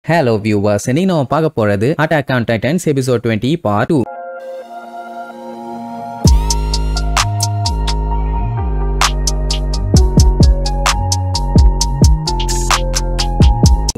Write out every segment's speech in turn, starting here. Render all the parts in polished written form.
Hello viewers, இன்னைக்கு நம்ம பார்க்க போறது Attack on Titans episode 20 part 2.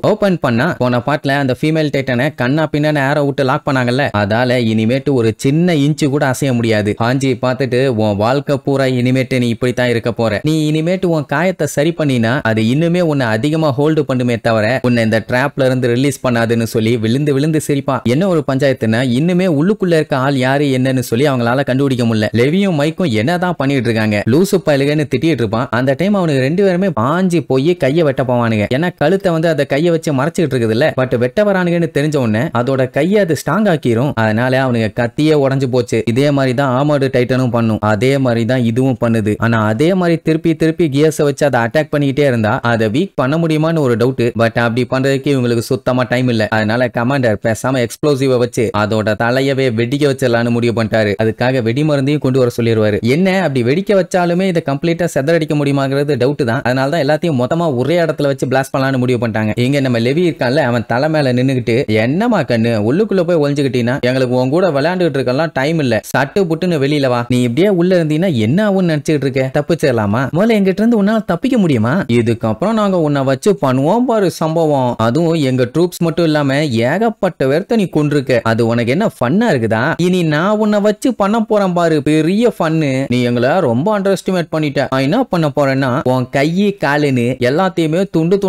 Open பண்ணா போன பாட்டுல அந்த ஃபீமேல் டைட்டனை கண்ணா பின்னாடி ஏரோ விட்டு லாக் பண்ணாங்கல்ல, அதால இனிமேட்டு ஒரு சின்ன இன்ச்சு கூட அசைய முடியாது. ஆஞ்சி பார்த்துட்டு உன் வாழ்க்கை பூரா இனிமேட்டு நீ இப்படித்தான் இருக்க போற, நீ இனிமேட்டு உன் காயத்தை சரி பண்ணினா அது இன்னுமே உன்னை அதிகமா ஹோல்டு பண்ணுமே தவிர உன்னை இந்த டிராப்ல இருந்து ரிலீஸ் பண்ணாதுன்னு சொல்லி விழுந்து விழுந்து சிரிப்பா. என்ன ஒரு பஞ்சாயத்துனா இன்னுமே உள்ளுக்குள்ள இருக்க ஆள் யாரு என்னன்னு சொல்லி அவங்களால கண்டுபிடிக்க முடியல. லெவியும் மைக்கும் என்னதான் பண்ணிட்டு இருக்காங்க, லூசு பயலுகன்னு திட்டிட்டு இருப்பான். அந்த டைம் அவனுக்கு ரெண்டு பேருமே பாஞ்சி போய் கையை வெட்ட போவானுங்க. ஏன்னா கழுத்தை வந்து அந்த கையை வச்சு மறைச்சிட்டு இருக்குது இல்ல, பட் வெட்ட வரானுங்கன்னு தெரிஞ்ச உடனே அதோட கையை அது ஸ்ட்ராங் ஆக்கிரும். அதனால அவனுக்கு கத்தியே உடஞ்சு போச்சு. இதே மாதிரி தான் ஆர்மர்டு டைட்டனும் பண்ணும், அதே மாதிரி தான் இதுவும் பண்ணுது. ஆனா அதே மாதிரி திருப்பி திருப்பி கியர்ஸ் வச்சு அதை அட்டாக் பண்ணிக்கிட்டே இருந்தா அதை வீக் பண்ண முடியுமான்னு ஒரு டவுட். பட் அப்படி பண்றதுக்கு இவங்களுக்கு சுத்தமா டைம் இல்ல. அதனால கமாண்டர் பேசாம எக்ஸ்ப்ளோசிவ வச்சு அதோட தலையவே வெடிக்க வச்சிடலான்னு முடிவு பண்ணிட்டாரு. அதுக்காக வெடி மருந்தையும் கொண்டு வர சொல்லிடுவாரு. என்ன அப்படி வெடிக்க வச்சாலுமே இதை கம்ப்ளீட்டா செதறடிக்க முடியுமாங்கிறது டவுட் தான். அதனால தான் எல்லாத்தையும் மொத்தமா ஒரே இடத்துல வச்சு பிளாஸ்ட் பண்ணலாம்னு முடிவு பண்ணிட்டாங்க. இங்க நம்ம லெவி இருக்கான்ல, அவன் தலை மேல நின்னுகிட்டு என்னமா கண்ணு உள்ளுக்குள்ள போய் ஒளிஞ்சுக்கிட்டீங்கன்னா எங்களுக்கு உன் கூட விளையாண்டுட்டு இருக்கலாம் டைம் இல்ல, சட்டு புட்டுன்னு வெளியில வா, நீ இப்படியே உள்ள இருந்தீங்கன்னா என்ன ஆகும்னு நினைச்சிட்டு இருக்க, தப்பிச்சிடலாமா, முதல்ல எங்கிட்ட இருந்து உன்னால தப்பிக்க முடியுமா, இதுக்கப்புறம் நாங்க உன்னை வச்சு பண்ணுவோம் பாரு சம்பவம், அதுவும் எங்க ட்ரூப்ஸ் மட்டும் இல்லாம ஏகப்பட்ட பேர்த்த நீ கொண்டிருக்க, அது உனக்கு என்ன ஃபன்னா இருக்குதா, இனி நான் உன்னை வச்சு பண்ண போறேன் பாரு பெரிய ஃபன்னு, நீ எங்களை ரொம்ப அண்டர் எஸ்டிமேட் பண்ணிட்ட, நான் என்ன பண்ண போறேன்னா உன் கையை காலுன்னு எல்லாத்தையுமே துண்டு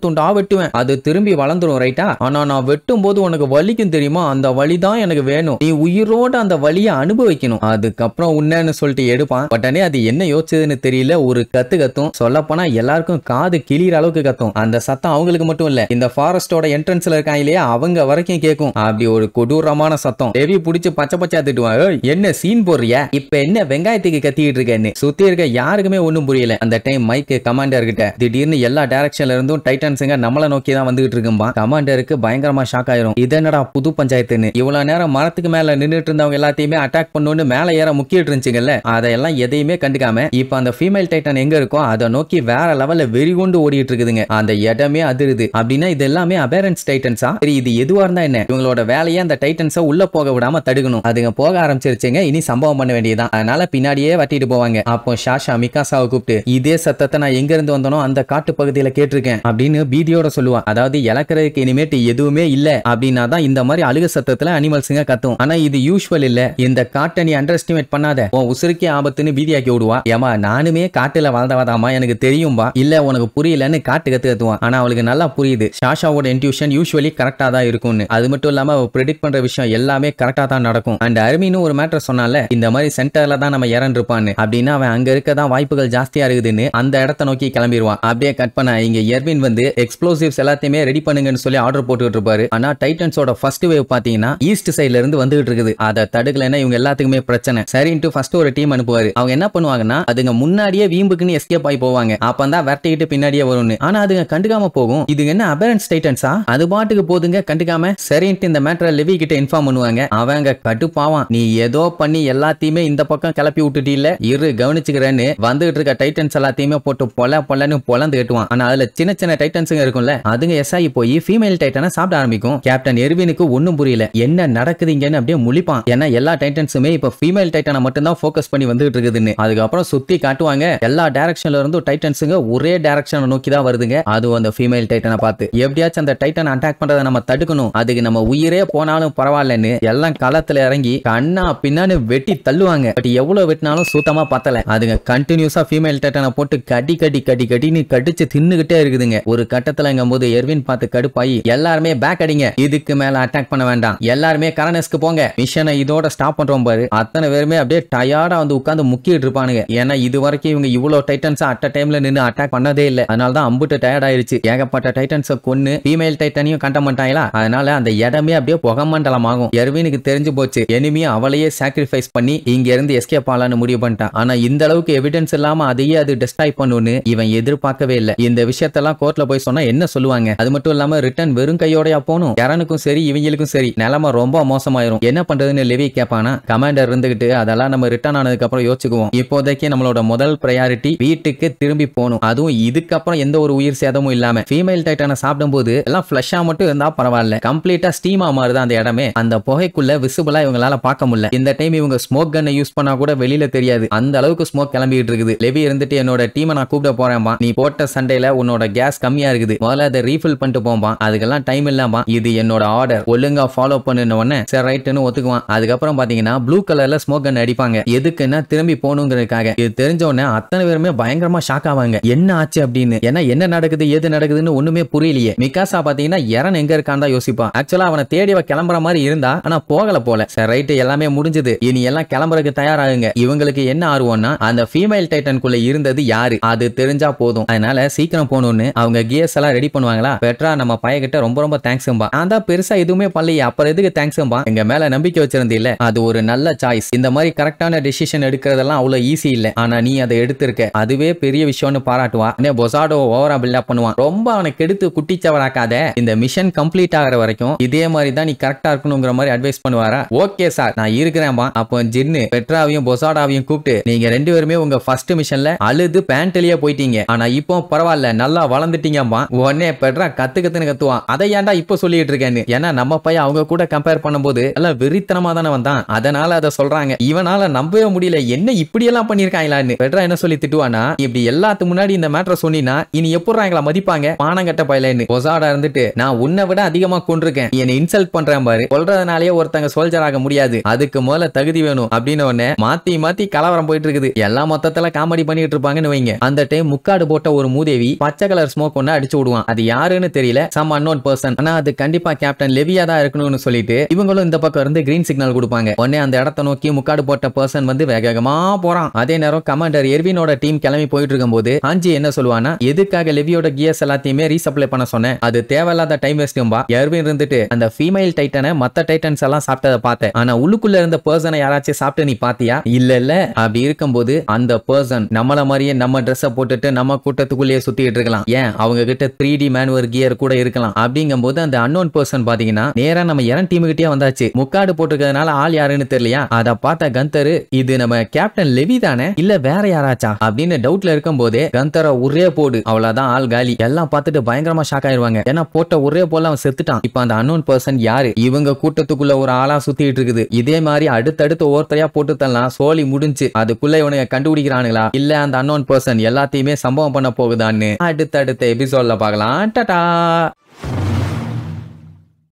துண்டா வெட்டுவேன், அது திரும்பி வளர்ந்துரும் ரைட்டா, ஆனா நான் வெட்டும் போது உனக்கு வலிக்கும் தெரியுமா, அந்த வலி தான் எனக்கு வேணும், நீ உயிரோட அந்த வலியை அனுபவிக்கணும், அதுக்கப்புறம் உன்னன்னு சொல்லிட்டு எடுப்பான். பட்டனே அது என்ன யோசிச்சதுன்னு தெரியல, ஒரு கத்து கத்தும், சொல்ல போனா எல்லாருக்கும் காது கிளியற அளவுக்கு கத்தும். அந்த சத்தம் அவங்களுக்கு மட்டும் இல்ல, இந்த ஃபாரஸ்டோட என்ட்ரன்ஸ்ல இருக்காங்க இல்லையா அவங்க வரைக்கும் கேட்கும். அப்படி ஒரு கொடூரமான சத்தம். தேவி புடிச்சு பச்சை பச்சை திட்டுவாங்க, என்ன சீன் போடுறியா, இப்ப என்ன வெங்காயத்துக்கு கத்திட்டு இருக்கேன்னு. சுத்தி இருக்க யாருக்குமே ஒண்ணும் புரியல. அந்த டைம் மைக் கமாண்டர் கிட்ட திடீர்னு எல்லா டைரக்ஷன்ல இருந்தும் டைட்டன்ஸுங்க நம்மள நோக்கி தான் வந்துகிட்டு இருக்கும்பா. கமாண்டருக்கு பயங்கரமா ஷாக் ஆயிரும். இதனடா புது பஞ்சாயத்துன்னு, இவ்வளவு நேரம் மரத்துக்கு மேல நின்னுட்டு இருந்தவங்க எல்லாத்தையுமே அட்டாக் பண்ணணும்னு மேல ஏற முக்கிட்டு இருந்துச்சுங்கல்ல, அதெல்லாம் எதையுமே கண்டுக்காம இப்ப அந்த ஃபீமேல் டைட்டன் எங்க இருக்கோ அதை நோக்கி வேற லெவல்ல வெறி கொண்டு ஓடிட்டு இருக்குதுங்க. அந்த இடமே அதிருது. அப்படின்னா இது எல்லாமே அபேரன்ஸ் டைட்டன்ஸா, சரி இது எதுவா இருந்தா என்ன, இவங்களோட வேலையை அந்த டைட்டன்ஸை உள்ள போக விடாம தடுக்கணும். அதுங்க போக ஆரம்பிச்சிருச்சுங்க, இனி சம்பவம் பண்ண வேண்டியதான். அதனால பின்னாடியே வட்டிட்டு போவாங்க. அப்போ ஷாஷா மிகாசாவை கூப்பிட்டு இதே சத்தத்தை நான் எங்க இருந்து வந்தனோ அந்த காட்டு பகுதியில கேட்டிருக்கேன் அப்படின்னு பீதியோட சொல்லுவா. அதாவது இலக்கறதுக்கு இனிமேட்டு எதுவுமே இல்ல அப்படின்னா தான் இந்த மாதிரி அழுக சத்தத்துல அனிமல்ஸுங்க கத்தும். ஆனா இது யூசுவல் இல்ல, இந்த காட்டை நீ அண்டர் எஸ்டிமேட் பண்ணாத, உன் உசுருக்கே ஆபத்துன்னு பீதியாக்கி விடுவா. ஏமா நானுமே காட்டுல வளர்ந்தவாதாமா எனக்கு தெரியும்பா, இல்ல உனக்கு புரியலன்னு காட்டு கத்துவான். ஆனா அவளுக்கு நல்லா புரியுது ஷாஷாவோட இன்ட்யூஷன் யூசுவலி கரெக்டா தான் இருக்கும்னு. அது மட்டும் இல்லாம அவ ப்ரெடிக்ட் பண்ற விஷயம் எல்லாமே கரெக்டா தான் நடக்கும். அண்ட் அருமின்னு ஒரு மேட்டர் சொன்னால இந்த மாதிரி சென்டர்ல தான் நம்ம இறந்திருப்பான்னு, அப்படின்னா அவன் அங்க இருக்கதான் வாய்ப்புகள் ஜாஸ்தியா இருக்குதுன்னு அந்த இடத்தை நோக்கி கிளம்பிடுவான். அப்படியே கட் பண்ண இங்க எர்வின் வந்து எக்ஸ்ப்ளோசிவ்ஸ் எல்லாத்தையுமே ரெடி பண்ணுங்கன்னு சொல்லி ஆர்டர் போட்டுட்டு இருப்பாரு. ஆனா டைட்டன்ஸோட ஃபர்ஸ்ட் வேவ் பாத்தீங்கன்னா ஈஸ்ட் சைடுல இருந்து வந்துகிட்டு இருக்குது. அதை தடுக்கலைன்னா இவங்க எல்லாத்துக்குமே பிரச்சனை. சரின்ட்டு ஃபர்ஸ்ட் ஒரு டீம் அனுப்புவாரு. அவங்க என்ன பண்ணுவாங்கன்னா அதுங்க முன்னாடியே வீம்புக்குன்னு எஸ்கேப் ஆகி போவாங்க. அப்பதான் விரட்டிக்கிட்டு பின்னாடியே வரும்னு. ஆனா அதுங்க கண்டுக்காம போகும். இதுங்க என்ன அபேரன்ஸ் டைட்டன்ஸா, அது பாட்டுக்கு போதுங்க கண்டுக்காம. சரின்ட்டு இந்த மேட்டரை லெவி கிட்ட இன்ஃபார்ம் பண்ணுவாங்க. அவங்க கடுப்பாவான், நீ ஏதோ பண்ணி எல்லாத்தையுமே இந்த பக்கம் கிளப்பி விட்டுட்டு இல்ல இரு கவனிச்சுக்கிறேன்னு வந்துட்டு இருக்க டைட்டன்ஸ் எல்லாத்தையுமே போட்டு பொலன்னு பொலந்து கட்டுவான். ஆனா அதுல சின்ன சின்ன டைட்டன்ஸுங்க இருக்கும்ல, அதுங்க எஸ்ஆகி போய் ஃபீமேல் டைட்டனை சாப்பிட ஆரம்பிக்கும். கேப்டன் எர்வினுக்கு ஒண்ணும் புரியல, என்ன நடக்குதுங்கன்னு அப்படியே முழிப்பான். ஏன்னா எல்லா டைட்டன்ஸுமே இப்ப ஃபீமேல் டைட்டனை மட்டும் தான் ஃபோக்கஸ் பண்ணி வந்துட்டு இருக்குதுன்னு. அதுக்கப்புறம் சுத்தி காட்டுவாங்க எல்லா டைரக்ஷன்ல இருந்தும் டைட்டன்ஸுங்க ஒரே டைரக்ஷனை நோக்கி தான் வருதுங்க. அது அந்த ஃபீமேல் டைட்டனை பார்த்து எப்படியாச்சும் அந்த டைட்டன் அட்டாக் பண்றதை நம்ம தடுக்கணும், அதுக்கு நம்ம உயிரே போனாலும் பரவாயில்லன்னு எல்லாம் களத்துல இறங்கி கண்ணா பின்னான்னு வெட்டி தள்ளுவாங்க. பட் எவ்வளவு வெட்டினாலும் சுத்தமா பத்தல. அதுங்க கண்டினியூஸா ஃபீமேல் டைட்டனை போட்டு கடின்னு கடிச்சு தின்னுகிட்டே இருக்குதுங்க. ஒரு கட்டத்துல போது எர்வின் பார்த்து கடுப்பாயி எல்லாருமே பேக் அடிங்க, இதுக்கு மேல அட்டாக் பண்ண வேண்டாம், எல்லாருமே கரனஸ்க்கு போங்க, மிஷனை இதோட ஸ்டாப் பண்றோம் பாரு. அத்தனை பேருமே அப்படியே டயர்டா வந்து உட்கார்ந்து முக்கிட்டு இருப்பானுங்க. ஏன்னா இது வரைக்கும் இவங்க இவ்வளவு டைட்டன்ஸ் அட் அ டைம்ல நின்னு அட்டாக் பண்ணதே இல்ல. அதனால தான் அம்புட்டு டயர்ட் ஆயிருச்சு. ஏகப்பட்ட டைட்டன்ஸை கொன்னு ஃபீமேல் டைட்டனையும் கண்ட மாட்டாங்களா, அதனால அந்த இடமே அப்படியே புகமண்டலம் ஆகும். எர்வினுக்கு தெரிஞ்சு போச்சு எனிமியை அவளையே சாக்ரிஃபைஸ் பண்ணி இங்க இருந்து எஸ்கேப் ஆகலான்னு முடிவு பண்ணிட்டான். ஆனா இந்த அளவுக்கு எவிடன்ஸ் இல்லாம அதையே அது டெஸ்ட்ராய் பண்ணுன்னு இவன் எதிர்பார்க்கவே இல்லை. இந்த விஷயத்தெல்லாம் கோர்ட்ல போய் சொன்னா என்ன சொல்லுவாங்க. அது மட்டும் இல்லாம ரிட்டர்ன் வெறும் கையோடயா போணும். எரனுக்கும் சரி இவங்களுக்கும் சரி நிலைமை ரொம்ப மோசமாயிரும். என்ன பண்றதுன்னு லெவி கேட்பானா, கமாண்டர் இருந்துகிட்டு அதெல்லாம் நம்ம ரிட்டர்ன் ஆனதுக்கு அப்புறம் யோசிச்சுக்குவோம். இப்போதைக்கு நம்மளோட முதல் பிரையாரிட்டி வீட்டுக்கு திரும்பி போகணும். அதுவும் இதுக்கப்புறம் எந்த ஒரு உயிர் சேதமும் இல்லாம. ஃபீமேல் டைட்டனை சாப்பிடும்போது எல்லாம் ஃபிளஷா மட்டும் இருந்தா பரவாயில்ல, கம்ப்ளீட்டா ஸ்டீமா மாறுது அந்த இடமே. அந்த புகைக்குள்ள விசிபிளா இவங்களால பார்க்க முடியல. இந்த டைம் இவங்க ஸ்மோக் கன்னை யூஸ் பண்ணா கூட வெளியில தெரியாது, அந்த அளவுக்கு ஸ்மோக் கிளம்பிட்டு இருக்குது. லெவி இருந்துட்டு என்னோட டீமை நான் கூப்பிட போறேன்பா, நீ போட்ட சண்டையில உன்னோட கேஸ் கம்மியா இருக்குது, முதல்ல அதை ரீஃபில் பண்ணிட்டு போம்பா, அதுக்கெல்லாம் டைம் இல்லாமா, இது என்னோட ஆர்டர், ஒழுங்கா ஃபாலோ பண்ணுன உடனே சரி ரைட்னு ஒத்துக்குவான். அதுக்கப்புறம் பாத்தீங்கன்னா ப்ளூ கலர்ல ஸ்மோக் கன் அடிப்பாங்க. எதுக்குன்னா திரும்பி போகணுங்கிறதுக்காக. இது தெரிஞ்ச உடனே அத்தனை பேருமே பயங்கரமா ஷாக் ஆவாங்க, என்ன ஆச்சு அப்படின்னு. ஏன்னா என்ன நடக்குது ஏது நடக்குதுன்னு ஒண்ணுமே புரியலையே. மிகாசா பாத்தீங்கன்னா எரன் எங்க இருக்கான் தான் யோசிப்பா. ஆக்சுவலா அவனை தேடி கிளம்புற மாதிரி இருந்தா, ஆனா போகல போல. சரி ரைட், எல்லாமே முடிஞ்சது, இனி எல்லாம் கிளம்புறதுக்கு தயாராகுங்க. இவங்களுக்கு என்ன ஆர்வம்னா அந்த ஃபீமேல் டைட்டனுக்குள்ள இருந்தது யாரு அது தெரிஞ்சா போதும். அதனால சீக்கிரம் போகணும்னு அவங்க கியர்ஸ் எல்லாம் ரெடி பண்ணுவாங்களா. பெட்ரா நம்ம பையன்கிட்ட ரொம்ப ரொம்ப தேங்க்ஸ்ம்பா. நான் தான் பெருசா எதுவுமே பண்ணலையே, அப்புறம் எதுக்கு தேங்க்ஸ்ம்பா, எங்க மேல நம்பிக்கை வச்சிருந்தீல்ல, அது ஒரு நல்ல சாய்ஸ். இந்த மாதிரி கரெக்டான டிசிஷன் எடுக்கிறதெல்லாம் அவ்வளவு ஈஸி இல்ல, ஆனா நீ அதை எடுத்திருக்க, அதுவே பெரிய விஷயம்னு பாராட்டுவா. பொசாடோ ஓவரா பில்டப் பண்ணுவான். ரொம்ப அவனுக்கு எடுத்து குட்டிச்சவராக்காத, இந்த மிஷன் கம்ப்ளீட் ஆகிற வரைக்கும் இதே மாதிரி தான் நீ கரெக்டா இருக்கணுங்கிற மாதிரி அட்வைஸ் பண்ணுவாரா. ஓகே சார் நான் இருக்கிறேன்பா. அப்போ ஜின்னு பெட்ராவையும் பொசாடாவையும் கூப்பிட்டு, நீங்க ரெண்டு பேருமே உங்க ஃபர்ஸ்ட் மிஷன்ல அழுது பேண்ட்லயே போயிட்டீங்க, ஆனா இப்போ பரவாயில்ல நல்லா வளர்ந்துட்டீங்கப்பா. உடனே பெட்ரா கத்துன்னு கத்துவான், அதை ஏன்டா இப்போ சொல்லிட்டு இருக்கேன்னு. ஏன்னா நம்ம பையன் அவங்க கூட கம்பேர் பண்ணும்போது எல்லாம் வெறித்தனமா தானே வந்தான், அதனால அதை சொல்றாங்க. இவனால நம்பவே முடியல, என்ன இப்படி எல்லாம் பண்ணிருக்காங்களான்னு. பெட்ரா என்ன சொல்லி திட்டுவானா, இப்படி எல்லாத்துக்கு முன்னாடி இந்த மேட்டரை சொன்னீனா இனி எப்படா எங்களை மதிப்பாங்க பானங்கட்ட பையலன்னு. பொசாடா இருந்துட்டு, நான் உன்னை விட அதிகமா கொண்டிருக்கேன், என்னை இன்சல்ட் பண்றேன் பாரு, சொல்றதுனாலே ஒருத்தங்க சோல்ஜர் ஆக முடியாது, அதுக்கு முதல்ல தகுதி வேணும் அப்படின்னு உடனே மாத்தி மாத்தி கலவரம் போயிட்டு இருக்குது. எல்லா மொத்தத்துல காமெடி பண்ணிட்டு இருப்பாங்கன்னு வைங்க. அந்த டைம் முக்காடு போட்ட ஒரு மூதேவி பச்சை கலர் ஸ்மோக் ஒண்ணு அடிச்சு விடுவான். அது யாருன்னு தெரியல, சம் அன்னோன் பர்சன், ஆனா அது கண்டிப்பா கேப்டன் லெவியா தான் இருக்கணும்னு சொல்லிட்டு இவங்களும் இந்த பக்கம் இருந்து கிரீன் சிக்னல் கொடுப்பாங்க. உடனே அந்த இடத்தை நோக்கி முக்காடு போட்ட பர்சன் வந்து வேகமா போறான். அதே நேரம் கமாண்டர் எர்வினோட டீம் கிளம்பி போயிட்டு இருக்கும்போது ஹாஞ்சி என்ன சொல்லுவானா, எதுக்காக லெவியோட கியர்ஸ் எல்லாத்தையுமே ரீசப்ளை பண்ண சொன்னேன், அது தேவையில்லாத டைம் வேஸ்டும்பா. எர்வின் இருந்துட்டு, அந்த ஃபீமேல் டைட்டனை மத்த டைட்டன்ஸ் எல்லாம் சாப்பிட்டதை பார்த்தேன், ஆனா உள்ளுக்குள்ள இருந்த பர்சனை யாராச்சும் சாப்பிட்டு நீ பாத்தியா, இல்ல இல்ல. அப்படி இருக்கும்போது அந்த பர்சன் நம்மள மாதிரியே நம்ம ட்ரெஸ் போட்டுட்டு நம்ம கூட்டத்துக்குள்ளேயே சுத்திட்டு இருக்கலாம், ஏன் அவங்க கிட்ட 3D மேனுவர் கியர் கூட இருக்கலாம். அப்படிங்கும்போது அந்த அன்னோன் பர்சன் பாத்தீங்கன்னா நேரா நம்ம எரன் டீம் கிட்டே வந்தாச்சு. முக்காடு போட்டுக்கிறதுனால ஆள் யாருன்னு தெரியலையா. அதை பார்த்த கந்தர், இது நம்ம கேப்டன் லெவி தானே இல்ல வேற யாராச்சா அப்படின்னு டவுட்ல இருக்கும் போதே கந்தரை ஒரே போடு, அவ்வளவுதான் ஆள் காலி. எல்லாம் பார்த்துட்டு பயங்கரமா ஷாக் ஆயிருவாங்க. ஏன்னா போட்ட ஒரே போல அவன் செத்துட்டான். இப்ப அந்த அன்னோன் பர்சன் யாரு, இவங்க கூட்டத்துக்குள்ள ஒரு ஆளா சுத்திட்டு இருக்குது. இதே மாதிரி அடுத்தடுத்து ஒருத்தரையா போட்டு தரலாம், சோலி முடிஞ்சு. அதுக்குள்ள இவனுங்க கண்டுபிடிக்கிறானுங்களா இல்ல அந்த அன்னோன் பர்சன் எல்லாத்தையுமே சம்பவம் பண்ண போகுதான்னு அடுத்தடுத்த எபிசோட்ல பார்க்கலாம். டாடா.